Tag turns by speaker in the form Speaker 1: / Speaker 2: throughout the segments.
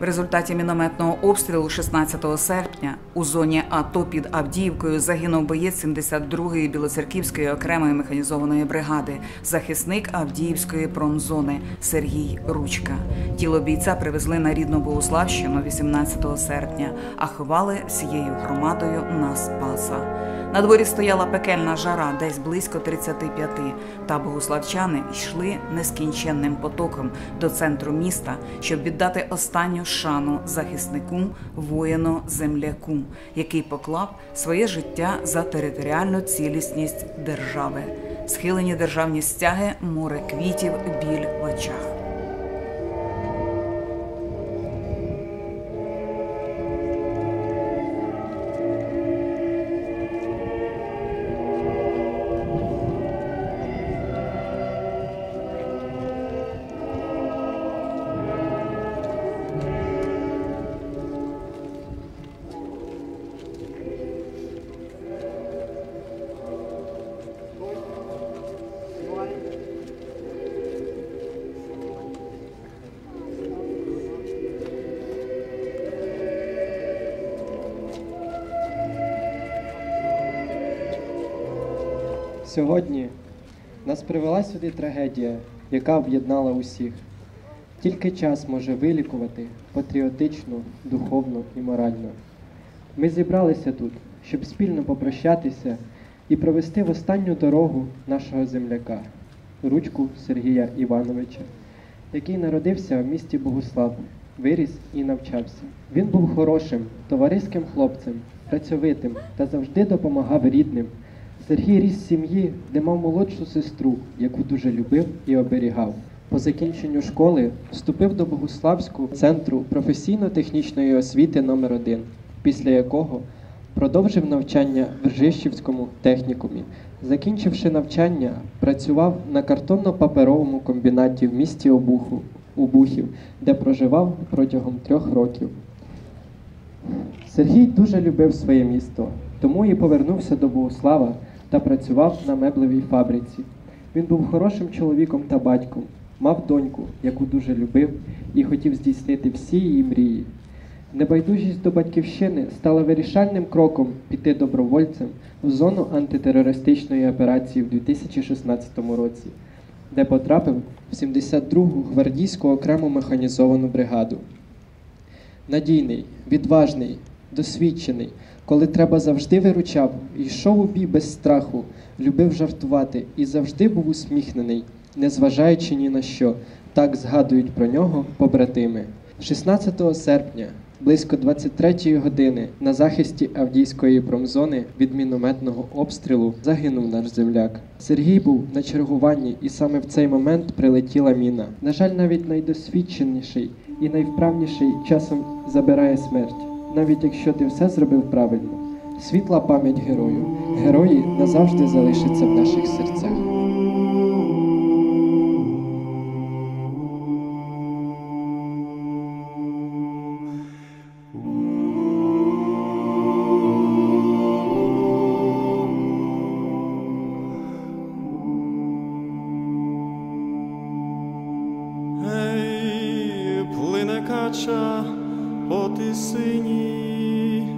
Speaker 1: В результаті мінометного обстрілу 16 серпня у зоні АТО під Авдіївкою загинув боєць 72-ї Білоцерківської окремої механізованої бригади, захисник Авдіївської промзони Сергій Ручка. Тіло бійця привезли на рідну Богуславщину 18 серпня, а ховали всією громадою на Спаса. На дворі стояла пекельна жара, десь близько 35, та богуславчани йшли нескінченним потоком до центру міста, щоб віддати останню шану захиснику, воїну, земляку, який поклав своє життя за територіальну цілісність держави. Схилені державні стяги, море квітів, біль в очах.
Speaker 2: Сьогодні нас привела сюди трагедія, яка об'єднала усіх. Тільки час може вилікувати патріотично, духовно і морально. Ми зібралися тут, щоб спільно попрощатися і провести в останню дорогу нашого земляка, Ручку Сергія Івановича, який народився в місті Богуслав, виріс і навчався. Він був хорошим, товариським хлопцем, працьовитим та завжди допомагав рідним. Сергій ріс в сім'ї, де мав молодшу сестру, яку дуже любив і оберігав. По закінченню школи вступив до Богуславського центру професійно-технічної освіти номер 1, після якого продовжив навчання в Ржищівському технікумі. Закінчивши навчання, працював на картонно-паперовому комбінаті в місті Обухів, де проживав протягом 3 років. Сергій дуже любив своє місто, тому і повернувся до Богуслава та працював на меблевій фабриці. Він був хорошим чоловіком та батьком, мав доньку, яку дуже любив і хотів здійснити всі її мрії. Небайдужість до батьківщини стала вирішальним кроком піти добровольцем в зону антитерористичної операції в 2016 році, де потрапив в 72-гу гвардійську окрему механізовану бригаду. Надійний, відважний, досвідчений, коли треба завжди виручав, йшов у бій без страху, любив жартувати і завжди був усміхнений, незважаючи ні на що. Так згадують про нього побратими. 16 серпня, близько 23-ї години, на захисті Авдіївської промзони від мінометного обстрілу загинув наш земляк. Сергій був на чергуванні, і саме в цей момент прилетіла міна. На жаль, навіть найдосвідченіший і найвправніший часом забирає смерть, навіть якщо ти все зробив правильно. Світла пам'ять герою. Герої назавжди залишаться в наших серцях.
Speaker 3: Плине кача по тисині,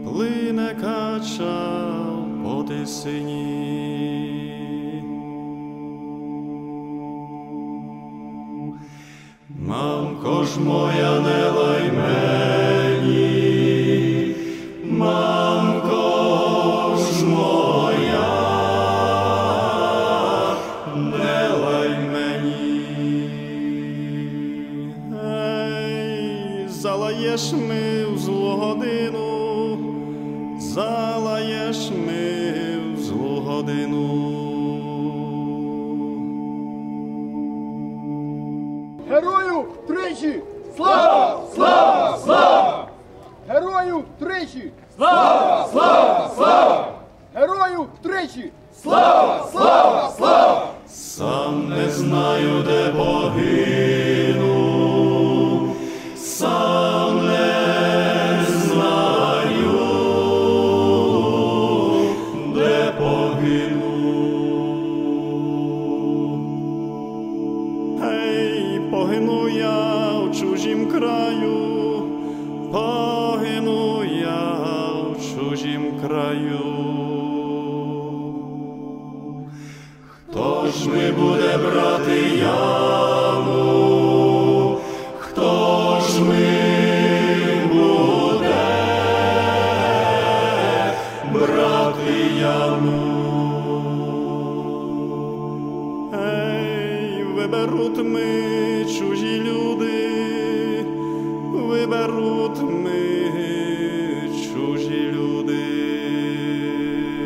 Speaker 3: плине кача по тисині. Мамко ж моя, не лай мені, мамко ж моя, не лай мені. Залаєш ми в злу годину, залаєш ми в злу годину.
Speaker 4: Герою тричі! Слава! Слава! Слава! Герою тричі! Слава! Слава! Слава! Герою тричі! Слава! Слава! Слава!
Speaker 3: Сам не знаю, де погину, сам не знаю, де погину. Гей, погину я в чужім краю, погину я в чужім краю. Хто ж ми буде брати яму? Хто ж ми буде брати яму? Ей, виберуть ми чужі люди, виберуть ми чужі люди.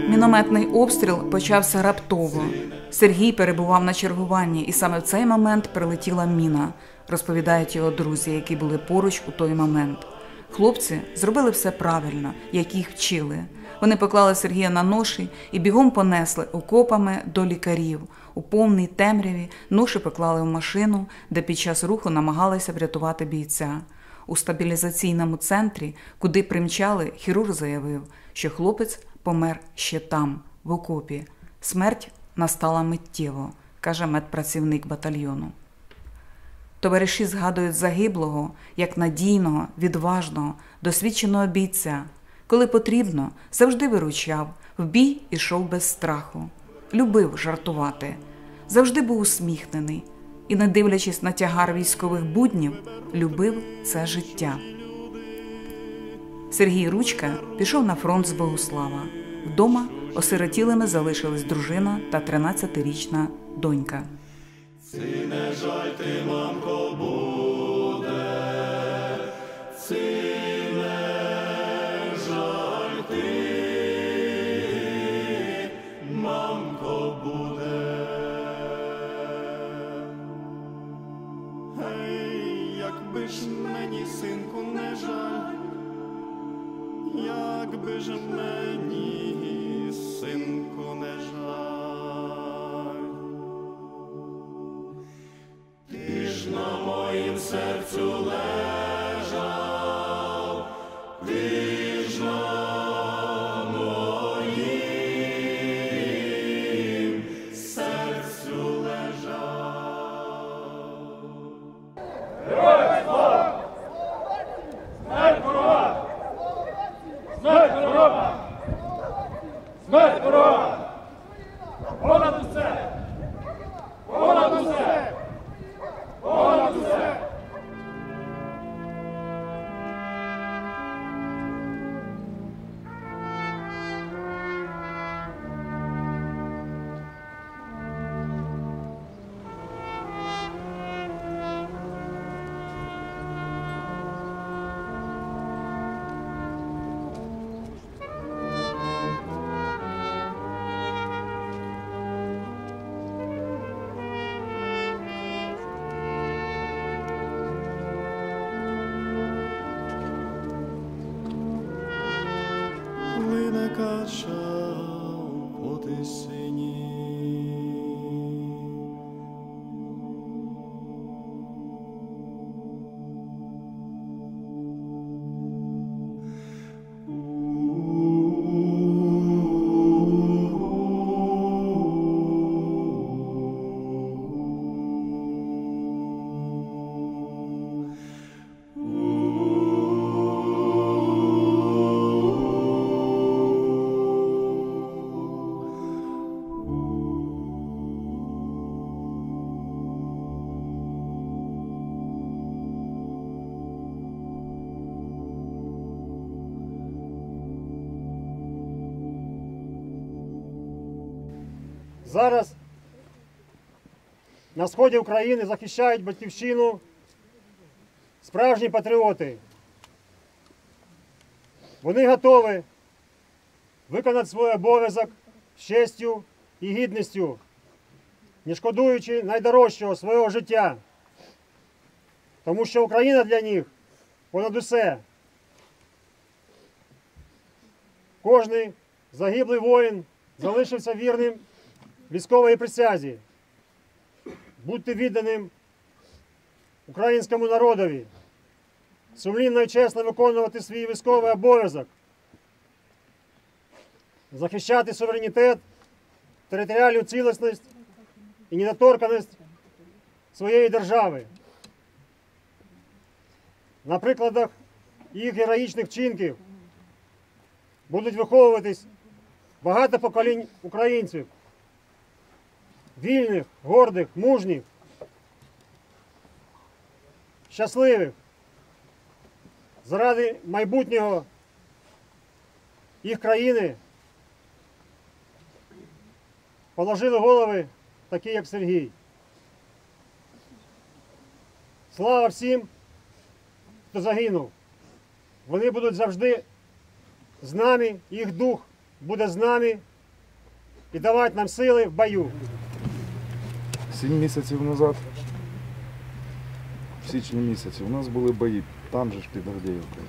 Speaker 1: Мінометний обстріл почався раптово. Сергій перебував на чергуванні, і саме в цей момент прилетіла міна, розповідають його друзі, які були поруч у той момент. Хлопці зробили все правильно, як їх вчили. Вони поклали Сергія на ноші і бігом понесли окопами до лікарів. У повній темряві ноші поклали в машину, де під час руху намагалися врятувати бійця. У стабілізаційному центрі, куди примчали, хірург заявив, що хлопець помер ще там, в окопі. Смерть настала миттєво, каже медпрацівник батальйону. Товариші згадують загиблого як надійного, відважного, досвідченого бійця. Коли потрібно, завжди виручав, в бій ішов без страху. Любив жартувати, завжди був усміхнений і, не дивлячись на тягар військових буднів, любив це життя. Сергій Ручка пішов на фронт з Богуслава. Вдома осиротілими залишились дружина та 13-річна донька.
Speaker 3: Не жаль ти, мамко, буде, не жаль ти, мамко, буде. Ей, якби ж мені, синку, не жаль, якби ж мені, синку, не жаль. Ти ж на моїм серцю лежав, ти ж на моїм серцю лежав.
Speaker 4: Героям слава! Смерть ворогам! Смерть ворогам! Смерть ворогам! Понад усе! Понад усе! Понад усе!
Speaker 3: Плине кача по тисині.
Speaker 5: Зараз на сході України захищають батьківщину справжні патріоти. Вони готові виконати свій обов'язок з честю і гідністю, не шкодуючи найдорожчого свого життя. Тому що Україна для них понад усе. Кожний загиблий воїн залишився вірним військовій присязі. Будьте відданим українському народові, сумлінно і чесно виконувати свій військовий обов'язок, захищати суверенітет, територіальну цілісність і недоторканність своєї держави. На прикладах їх героїчних вчинків будуть виховуватись багато поколінь українців. Вільних, гордих, мужніх, щасливих. Заради майбутнього їх країни положили голови такі, як Сергій. Слава всім, хто загинув. Вони будуть завжди з нами, їх дух буде з нами і давати нам сили в бою.
Speaker 6: 7 місяців назад, в січні місяці, у нас були бої, там же ж під Авдіївкою.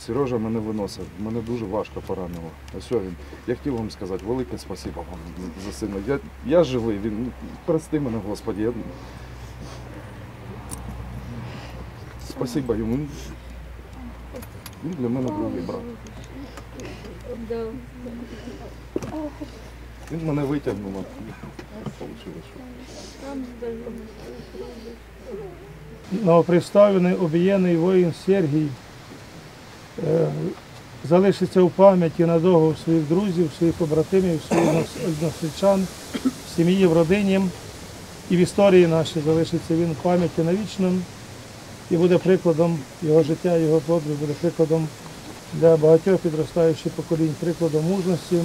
Speaker 6: Сережа мене виносив, мене дуже важко поранило. Ось він. Я хотів вам сказати велике спасибо вам за сина. Я живий, він, прости мене, Господи. Спасибо йому. Він для мене другий брат. Він мене витягнув.
Speaker 7: Новоприставлений обієнний воїн Сергій залишиться у пам'яті надовго в своїх друзів, своїх побратимів, своїх односельчан, в сім'ї, в родині і в історії нашій залишиться він в пам'яті навічно і буде прикладом його життя, його подвиг, буде прикладом для багатьох підростаючих поколінь, прикладом мужності,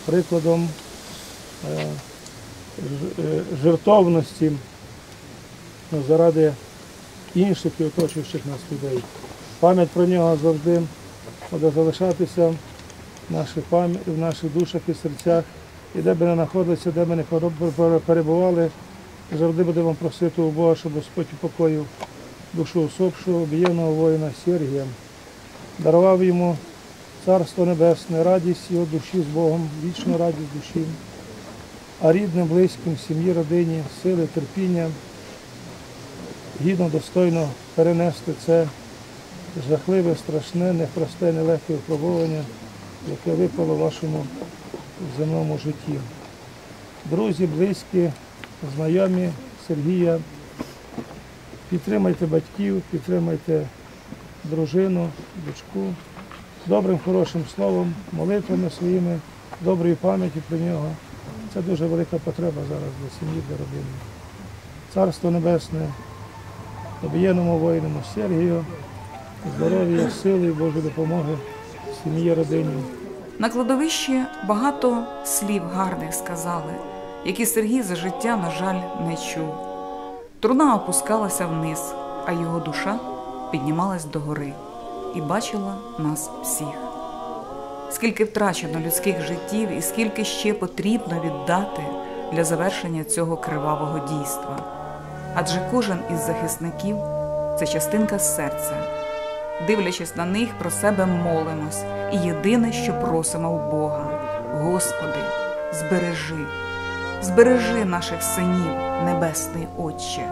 Speaker 7: прикладом жертовності заради інших і оточуючих нас людей. Пам'ять про нього завжди буде залишатися в наших душах і серцях. І де б не знаходилися, де б не перебували, завжди будемо просити у Бога, щоб Господь упокоїв душу усопшого, обієнного воїна Сергія, дарував йому Царство Небесне, радість його душі з Богом, вічну радість душі, а рідним, близьким, сім'ї, родині, сили, терпіння, гідно, достойно перенести це жахливе, страшне, непросте, нелегке випробування, яке випало в вашому земному житті. Друзі, близькі, знайомі Сергія, підтримайте батьків, підтримайте дружину, дочку, добрим, хорошим словом, молитвами своїми, доброю пам'яті про нього. Це дуже велика потреба зараз для сім'ї, для родини. Царство Небесне, обієнному воїному Сергію, здоров'я, сили і Божої допомоги сім'ї, родині.
Speaker 1: На кладовищі багато слів гарних сказали, які Сергій за життя, на жаль, не чув. Труна опускалася вниз, а його душа піднімалась догори і бачила нас всіх. Скільки втрачено людських життів і скільки ще потрібно віддати для завершення цього кривавого дійства. Адже кожен із захисників – це частинка серця. Дивлячись на них, про себе молимось. І єдине, що просимо у Бога – Господи, збережи наших синів, Небесний Отче.